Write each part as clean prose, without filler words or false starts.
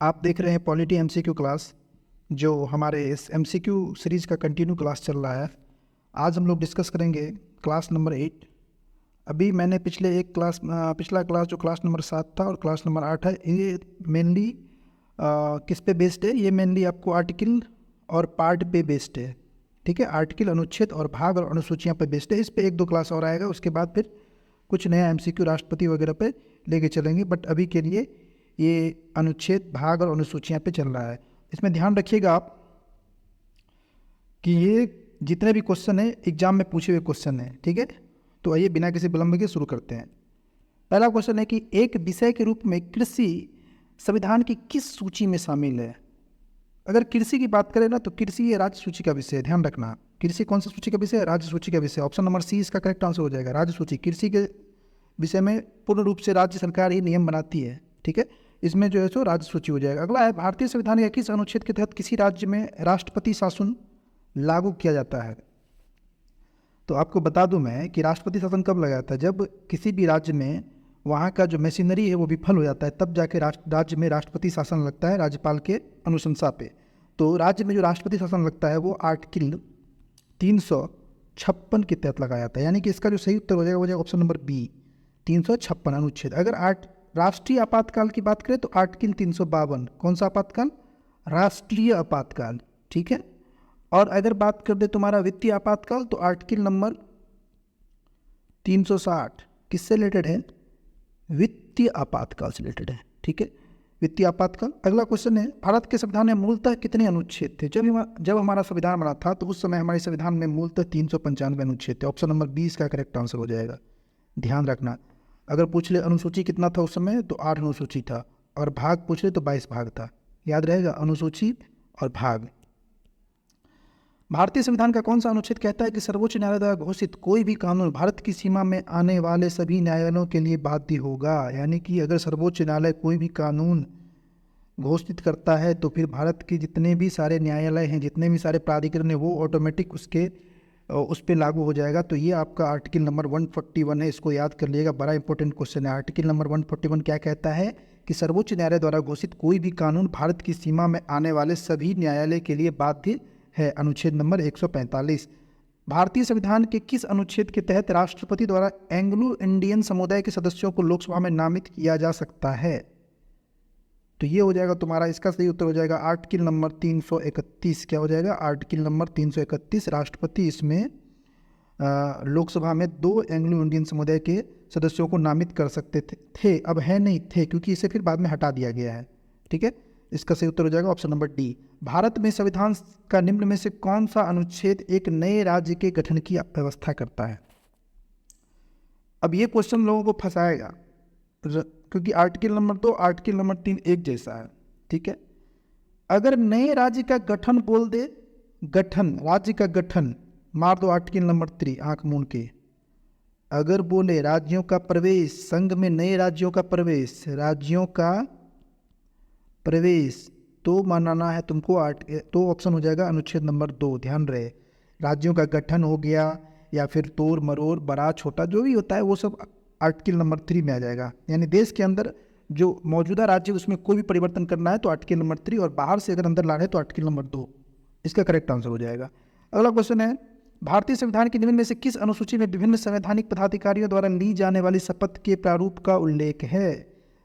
आप देख रहे हैं पॉलिटी एमसीक्यू क्लास, जो हमारे इस एमसीक्यू सीरीज़ का कंटिन्यू क्लास चल रहा है। आज हम लोग डिस्कस करेंगे क्लास नंबर 8। अभी मैंने पिछला क्लास जो क्लास नंबर 7 था और क्लास नंबर 8 है, ये मेनली किस पे बेस्ड है? ये मेनली आपको आर्टिकल और पार्ट पे बेस्ड है। ठीक है, आर्टिकल, अनुच्छेद और भाग और अनुसूचियाँ पे बेस्ड है। इस पे एक दो क्लास और आएगा, उसके बाद फिर कुछ नया एमसीक्यू राष्ट्रपति वगैरह पे लेके चलेंगे। बट अभी के लिए ये अनुच्छेद, भाग और अनुसूचियाँ पे चल रहा है। इसमें ध्यान रखिएगा आप कि ये जितने भी क्वेश्चन है एग्जाम में पूछे हुए क्वेश्चन है। ठीक है, तो आइए बिना किसी विलंब के शुरू करते हैं। पहला क्वेश्चन है कि एक विषय के रूप में कृषि संविधान की किस सूची में शामिल है? अगर कृषि की बात करें ना, तो कृषि ये राज्य सूची का विषय है। ध्यान रखना, कृषि कौन सा सूची का विषय है? राज्य सूची का विषय। ऑप्शन नंबर सी इसका करेक्ट आंसर हो जाएगा, राज्य सूची। कृषि के विषय में पूर्ण रूप से राज्य सरकार ही नियम बनाती है। ठीक है, इसमें जो है सो राज्य सूची हो जाएगा। अगला है, भारतीय संविधान के किस अनुच्छेद के तहत किसी राज्य में राष्ट्रपति शासन लागू किया जाता है? तो आपको बता दूं मैं कि राष्ट्रपति शासन कब लगाया था? जब किसी भी राज्य में वहाँ का जो मशीनरी है वो विफल हो जाता है, तब जाके राज्य में राष्ट्रपति शासन लगता है, राज्यपाल के अनुशंसा पे। तो राज्य में जो राष्ट्रपति शासन लगता है वो आर्टिकल 356 के तहत लगाया जाता है। यानी कि इसका जो सही उत्तर हो जाएगा वो जाएगा ऑप्शन नंबर बी, 356 अनुच्छेद। अगर राष्ट्रीय आपातकाल की बात करें तो आर्टिकल 352। कौन सा आपातकाल? राष्ट्रीय आपातकाल। ठीक है, और अगर बात कर दे तुम्हारा वित्तीय आपातकाल तो आर्टिकल नंबर 360 किससे रिलेटेड है? वित्तीय आपातकाल से रिलेटेड है। ठीक है, वित्तीय आपातकाल। अगला क्वेश्चन है, भारत के संविधान में मूलतः कितने अनुच्छेद थे? जब हमारा संविधान बना था तो उस समय हमारे संविधान में मूलतः 395 अनुच्छेद थे। ऑप्शन नंबर 20 का करेक्ट आंसर हो जाएगा। ध्यान रखना, अगर पूछ ले अनुसूची कितना था उस समय तो 8 अनुसूची था, और भाग पूछ ले तो 22 भाग था। याद रहेगा, अनुसूची और भाग। भारतीय संविधान का कौन सा अनुच्छेद कहता है कि सर्वोच्च न्यायालय द्वारा घोषित कोई भी कानून भारत की सीमा में आने वाले सभी न्यायालयों के लिए बाध्य होगा? यानी कि अगर सर्वोच्च न्यायालय कोई भी कानून घोषित करता है तो फिर भारत के जितने भी सारे न्यायालय हैं, जितने भी सारे प्राधिकरण हैं, वो ऑटोमेटिक उस पर लागू हो जाएगा। तो ये आपका आर्टिकल नंबर 141 है, इसको याद कर लीजिएगा, बड़ा इंपॉर्टेंट क्वेश्चन है। आर्टिकल नंबर 141 क्या कहता है? कि सर्वोच्च न्यायालय द्वारा घोषित कोई भी कानून भारत की सीमा में आने वाले सभी न्यायालय के लिए बाध्य है। अनुच्छेद नंबर 145। भारतीय संविधान के किस अनुच्छेद के तहत राष्ट्रपति द्वारा एंग्लो इंडियन समुदाय के सदस्यों को लोकसभा में नामित किया जा सकता है? तो ये हो जाएगा तुम्हारा, इसका सही उत्तर हो जाएगा आर्टिकल नंबर 331। क्या हो जाएगा? Article number 331। राष्ट्रपति इसमें लोकसभा में 2 एंग्लो इंडियन समुदाय के सदस्यों को नामित कर सकते थे। अब है नहीं थे, क्योंकि इसे फिर बाद में हटा दिया गया है। ठीक है, इसका सही उत्तर हो जाएगा ऑप्शन नंबर डी। भारत में संविधान का निम्न में से कौन सा अनुच्छेद एक नए राज्य के गठन की व्यवस्था करता है? अब ये क्वेश्चन लोगों को फंसाएगा, क्योंकि आर्टिकल नंबर 2 आर्टिकल नंबर 3 एक जैसा है। ठीक है, अगर नए राज्य का गठन बोल दे, गठन, राज्य का गठन, मार दो आर्टिकल नंबर 3 आंख मूंद के। अगर बोले राज्यों का प्रवेश, संघ में नए राज्यों का प्रवेश, राज्यों का प्रवेश, तो मानना है तुमको तो ऑप्शन हो जाएगा अनुच्छेद नंबर 2। ध्यान रहे, राज्यों का गठन हो गया या फिर तोड़ मरोड़, बड़ा छोटा जो भी होता है वो सब आर्टिकल नंबर 3 में आ जाएगा। यानी देश के अंदर जो मौजूदा राज्य उसमें कोई भी परिवर्तन करना है तो आर्टिकल नंबर 3, और बाहर से अगर अंदर ला रहे हैं तो आर्टिकल नंबर 2। इसका करेक्ट आंसर हो जाएगा। अगला क्वेश्चन है, भारतीय संविधान के निम्न में से किस अनुसूची में विभिन्न संवैधानिक पदाधिकारियों द्वारा ली जाने वाली शपथ के प्रारूप का उल्लेख है?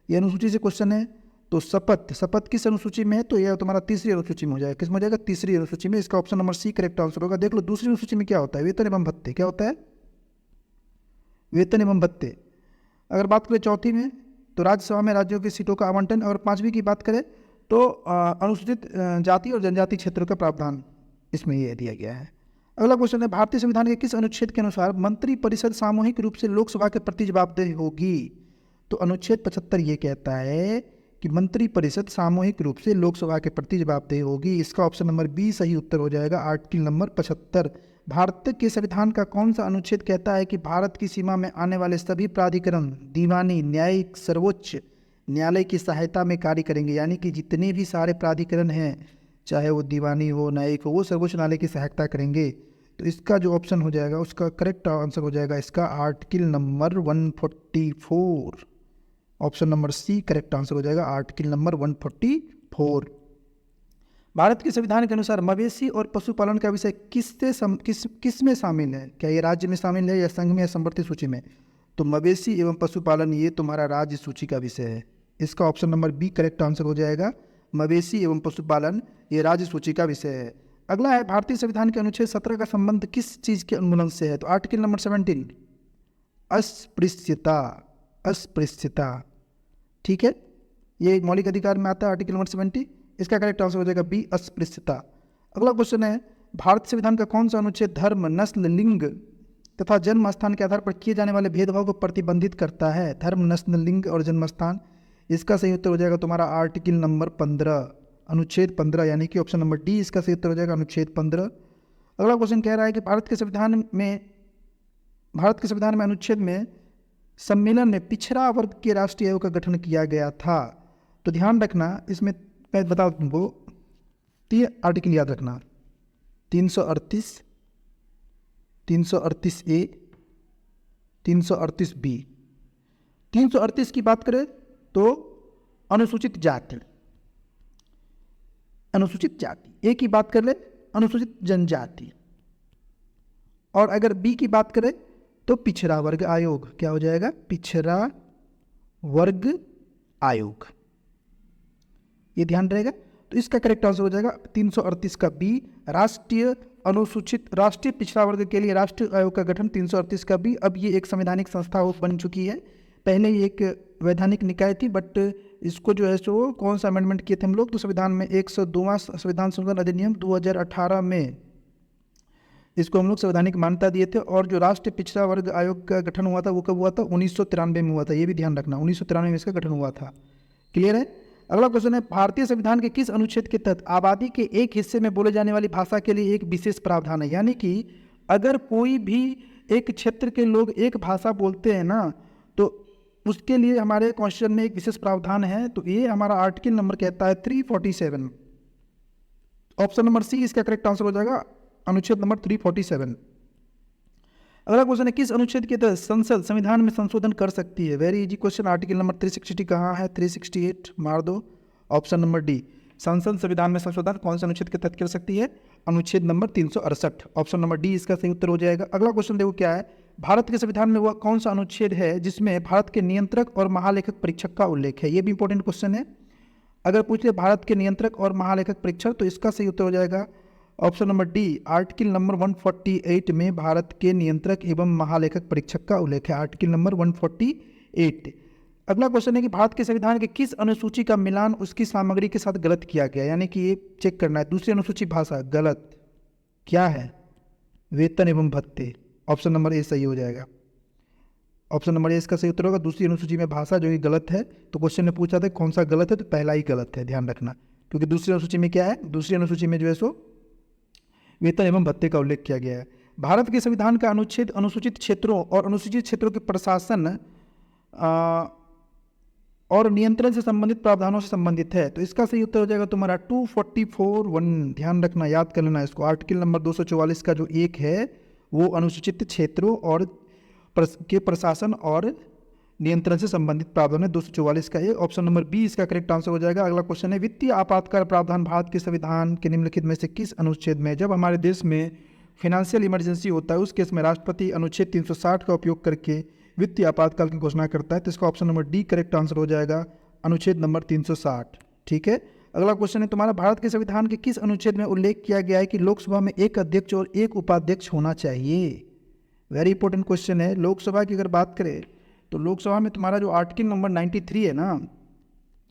यह अनुसूची से क्वेश्चन है। तो शपथ किस अनुसूची में है? तो यह तुम्हारा तीसरी अनुसूची में हो जाएगा। किस में हो जाएगा? तीसरी अनुसूची में। इसका option number C correct answer होगा। देख लो दूसरी अनुसूची में क्या होता है, वेतन एवं भत्ते। क्या होता है? वेतन एवं भत्ते। अगर बात करें चौथी में तो राज्यसभा में राज्यों की सीटों का आवंटन। और पांचवी की बात करें तो अनुसूचित जाति और जनजाति क्षेत्रों का प्रावधान इसमें यह दिया गया है। अगला क्वेश्चन है, भारतीय संविधान के किस अनुच्छेद के अनुसार मंत्रिपरिषद सामूहिक रूप से लोकसभा के प्रति जवाबदेह होगी? तो अनुच्छेद 75 ये कहता है कि मंत्रिपरिषद सामूहिक रूप से लोकसभा के प्रति जवाबदेह होगी। इसका ऑप्शन नंबर बी सही उत्तर हो जाएगा, आर्टिकल नंबर 75। भारत के संविधान का कौन सा अनुच्छेद कहता है कि भारत की सीमा में आने वाले सभी प्राधिकरण दीवानी, न्यायिक, सर्वोच्च न्यायालय की सहायता में कार्य करेंगे? यानी कि जितने भी सारे प्राधिकरण हैं, चाहे वो दीवानी हो, न्यायिक हो, वो सर्वोच्च न्यायालय की सहायता करेंगे। तो इसका जो ऑप्शन हो जाएगा उसका करेक्ट आंसर हो जाएगा इसका article number 144। Option number C correct answer हो जाएगा, आर्टिकल नंबर 144। 4। भारत के संविधान के अनुसार मवेशी और पशुपालन का विषय किस में शामिल है? क्या ये राज्य में शामिल है या संघ में या संवर्ती सूची में? तो मवेशी एवं पशुपालन ये तुम्हारा राज्य सूची का विषय है। इसका option number B correct answer हो जाएगा। मवेशी एवं पशुपालन ये राज्य सूची का विषय है। अगला है भारतीय संविधान के अनुच्छेद 17 का संबंध किस चीज के उन्मूलन से है? तो आर्टिकल नंबर 17 अस्पृश्यता। अस्पृश्यता, ठीक है, ये मौलिक अधिकार में आता है आर्टिकल नंबर 70। इसका करेक्ट आंसर हो जाएगा बी अस्पृश्यता। अगला क्वेश्चन है भारत संविधान का कौन सा अनुच्छेद धर्म, नस्ल, लिंग तथा जन्म स्थान के आधार पर किए जाने वाले भेदभाव को प्रतिबंधित करता है? धर्म, नस्ल, लिंग और जन्म स्थान। इसका सही उत्तर हो जाएगा तुम्हारा आर्टिकल नंबर 15, अनुच्छेद 15, यानी कि ऑप्शन नंबर डी इसका सही उत्तर हो जाएगा, अनुच्छेद 15। अगला क्वेश्चन कह रहा है कि भारत के संविधान में अनुच्छेद में सम्मेलन में पिछड़ा वर्ग के राष्ट्रीय आयोग का गठन किया गया था। तो ध्यान रखना, इसमें मैं बता दूं तुमको 3 आर्टिकल याद रखना, 338, 338 ए, 338 बी। 338 की बात करें तो अनुसूचित जाति, अनुसूचित जाति। ए की बात कर ले अनुसूचित जनजाति, और अगर बी की बात करें तो पिछड़ा वर्ग आयोग। क्या हो जाएगा? पिछड़ा वर्ग आयोग, ये ध्यान रहेगा। तो इसका करेक्ट आंसर हो जाएगा 338 का बी, राष्ट्रीय पिछड़ा वर्ग के लिए राष्ट्रीय आयोग का गठन 338 का बी। अब ये एक संवैधानिक संस्था बन चुकी है। पहले ये एक वैधानिक निकाय थी, बट इसको जो है सो कौन सा अमेंडमेंट किए थे हम लोग? तो संविधान में 102वां संविधान संशोधन अधिनियम 2018 में इसको हम लोग संवैधानिक मान्यता दिए थे। और जो राष्ट्रीय पिछड़ा वर्ग आयोग का गठन हुआ था वो कब हुआ था? 1993 में हुआ था। ये भी ध्यान रखना, 1993 में इसका गठन हुआ था। क्लियर है? अगला क्वेश्चन है भारतीय संविधान के किस अनुच्छेद के तहत आबादी के एक हिस्से में बोले जाने वाली भाषा के लिए एक विशेष प्रावधान है? यानी कि अगर कोई भी एक क्षेत्र के लोग एक भाषा बोलते हैं ना, तो उसके लिए हमारे कॉन्स्टिट्यूशन में एक विशेष प्रावधान है। तो ये हमारा आर्टिकल नंबर कहता है 347। ऑप्शन नंबर सी इसका करेक्ट आंसर हो जाएगा, अनुच्छेद नंबर 347। अगला क्वेश्चन है किस अनुच्छेद के तहत संसद संविधान में संशोधन कर सकती है? Very easy question. Article number 360 कहाँ है? 368 मार दो, ऑप्शन नंबर डी। संसद संविधान में संशोधन कौन से अनुच्छेद के तहत कर सकती है? अनुच्छेद नंबर 368, ऑप्शन नंबर डी इसका सही उत्तर हो जाएगा। अगला क्वेश्चन देखो क्या है, भारत के संविधान में वह कौन सा अनुच्छेद है जिसमें भारत के नियंत्रक और महालेखक परीक्षक का उल्लेख है? ये भी इंपॉर्टेंट क्वेश्चन है। अगर पूछ ले भारत के नियंत्रक और महालेखक परीक्षक, तो इसका सही उत्तर हो जाएगा option number D. Article number 148 में भारत के नियंत्रक एवं महालेखक परीक्षक का उल्लेख है, आर्टिकल नंबर 148। अगला क्वेश्चन है कि भारत के संविधान के किस अनुसूची का मिलान उसकी सामग्री के साथ गलत किया गया? यानी कि ये चेक करना है, दूसरी अनुसूची भाषा गलत क्या है? वेतन एवं भत्ते, ऑप्शन नंबर ए सही हो जाएगा। ऑप्शन नंबर ए इसका सही उत्तर होगा, दूसरी अनुसूची में भाषा जो कि गलत है। तो क्वेश्चन ने पूछा था कौन सा गलत है, तो पहला ही गलत है, ध्यान रखना। क्योंकि दूसरी अनुसूची में क्या है? दूसरी अनुसूची में जो है सो वेतन एवं भत्ते का उल्लेख किया गया है। भारत के संविधान का अनुच्छेद अनुसूचित क्षेत्रों और अनुसूचित क्षेत्रों के प्रशासन और नियंत्रण से संबंधित प्रावधानों से संबंधित है। तो इसका सही उत्तर हो जाएगा तुम्हारा 244(1). ध्यान रखना, याद कर लेना इसको। आर्टिकल नंबर 244 का जो एक है वो अनुसूचित क्षेत्रों और के प्रशासन और नियंत्रण से संबंधित प्रावधान है, 244 का एक, ऑप्शन नंबर बी इसका करेक्ट आंसर हो जाएगा। अगला क्वेश्चन है वित्तीय आपातकाल प्रावधान भारत के संविधान के निम्नलिखित में से किस अनुच्छेद में? जब हमारे देश में फाइनेंशियल इमरजेंसी होता है उस केस में राष्ट्रपति अनुच्छेद 360 का उपयोग करके वित्तीय आपातकाल की घोषणा करता है। तो इसका option number D correct answer हो जाएगा, अनुच्छेद नंबर 360। ठीक है, अगला क्वेश्चन है तुम्हारा भारत के संविधान के किस अनुच्छेद में उल्लेख किया गया है कि लोकसभा में एक अध्यक्ष और एक उपाध्यक्ष होना चाहिए? वेरी इंपॉर्टेंट क्वेश्चन है। लोकसभा की अगर बात करें तो लोकसभा में तुम्हारा जो आर्टिकल नंबर 93 है ना,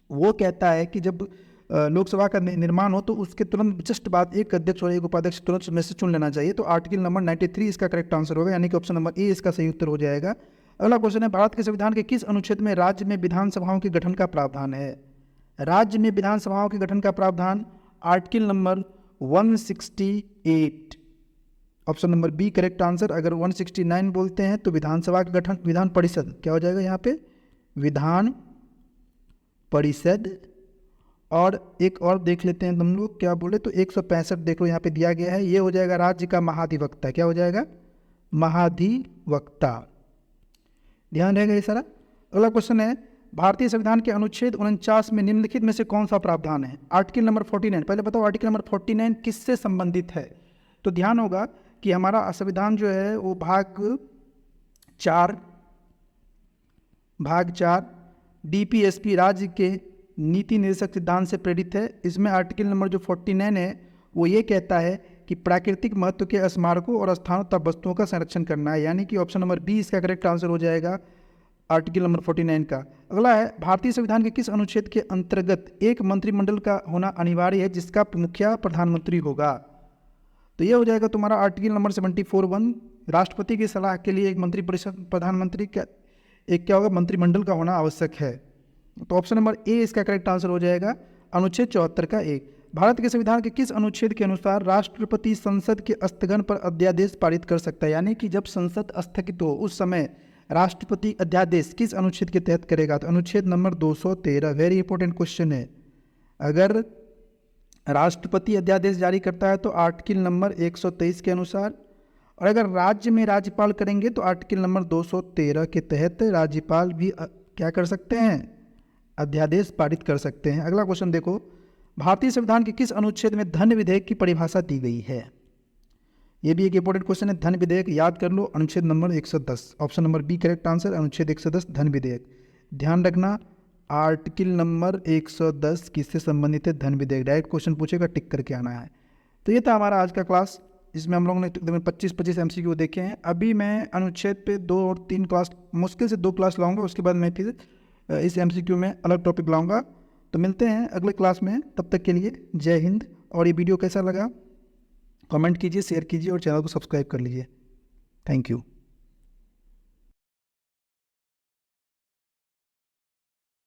वो कहता है कि जब लोकसभा का निर्माण हो तो उसके तुरंत जस्ट बाद एक अध्यक्ष और एक उपाध्यक्ष तुरंत में से चुन लेना चाहिए। तो आर्टिकल नंबर 93 इसका करेक्ट आंसर होगा, यानी कि ऑप्शन नंबर ए इसका सही उत्तर हो जाएगा। अगला क्वेश्चन है भारत के संविधान के किस अनुच्छेद में राज्य में विधानसभाओं के गठन का प्रावधान है? राज्य में विधानसभाओं के गठन का प्रावधान article number 168, option number B correct answer. अगर 169 बोलते हैं तो विधानसभा का गठन, विधान परिषद क्या हो जाएगा यहाँ पे? विधान परिषद। और एक और देख लेते हैं तुम लोग क्या बोले, तो 165 देख लो यहाँ पे दिया गया है, ये हो जाएगा राज्य का महाधिवक्ता। क्या हो जाएगा? महाधिवक्ता। ध्यान रहेगा ये सारा। अगला क्वेश्चन है भारतीय संविधान के अनुच्छेद 49 में निम्नलिखित में से कौन सा प्रावधान है? आर्टिकल नंबर 49, पहले बताओ आर्टिकल नंबर 49 किससे संबंधित है? तो ध्यान होगा कि हमारा संविधान जो है वो भाग 4 डीपीएसपी राज्य के नीति निर्देशक सिद्धांत से प्रेरित है। इसमें आर्टिकल नंबर जो 49 है वो ये कहता है कि प्राकृतिक महत्व के स्मारकों और स्थानों तथा वस्तुओं का संरक्षण करना है, यानी कि ऑप्शन नंबर बी इसका करेक्ट आंसर हो जाएगा आर्टिकल नंबर 49 का। अगला है, भारतीय संविधान के किस अनुच्छेद के अंतर्गत एक मंत्रिमंडल का होना अनिवार्य है जिसका मुखिया प्रधानमंत्री होगा? तो ये हो जाएगा तुम्हारा आर्टिकल नंबर 74(1). राष्ट्रपति की सलाह के लिए एक मंत्रिपरिषद प्रधानमंत्री का एक क्या होगा मंत्रिमंडल का होना आवश्यक है। तो ऑप्शन नंबर ए इसका करेक्ट आंसर हो जाएगा अनुच्छेद 74 का 1। भारत के संविधान के किस अनुच्छेद के अनुसार राष्ट्रपति संसद के स्थगन पर अध्यादेश पारित कर सकता है? यानी कि जब संसद स्थगित हो उस समय राष्ट्रपति अध्यादेश किस अनुच्छेद के तहत करेगा? तो अनुच्छेद नंबर 213। वेरी इंपॉर्टेंट क्वेश्चन है। अगर राष्ट्रपति अध्यादेश जारी करता है तो आर्टिकल नंबर 123 के अनुसार, और अगर राज्य में राज्यपाल करेंगे तो आर्टिकल नंबर 213 के तहत राज्यपाल भी क्या कर सकते हैं? अध्यादेश पारित कर सकते हैं। अगला क्वेश्चन देखो, भारतीय संविधान के किस अनुच्छेद में धन विधेयक की परिभाषा दी गई है? ये भी एक इंपॉर्टेंट क्वेश्चन है। धन विधेयक याद कर लो, अनुच्छेद number 110। Option number B correct answer, अनुच्छेद 110 धन विधेयक। ध्यान रखना आर्टिकल नंबर 110 किससे संबंधित है? धन विधेयक। डायरेक्ट क्वेश्चन पूछेगा, टिक करके आना है। तो ये था हमारा आज का क्लास, इसमें हम लोगों ने 25 MCQ देखे हैं। अभी मैं अनुच्छेद पे 2 और 3 क्लास, मुश्किल से 2 क्लास लाऊंगा, उसके बाद मैं फिर इस MCQ में अलग टॉपिक लाऊंगा। तो मिलते हैं अगले क्लास में, तब तक के लिए जय हिंद। और ये वीडियो कैसा लगा कमेंट कीजिए, शेयर कीजिए और चैनल को सब्सक्राइब कर लीजिए। Thank you.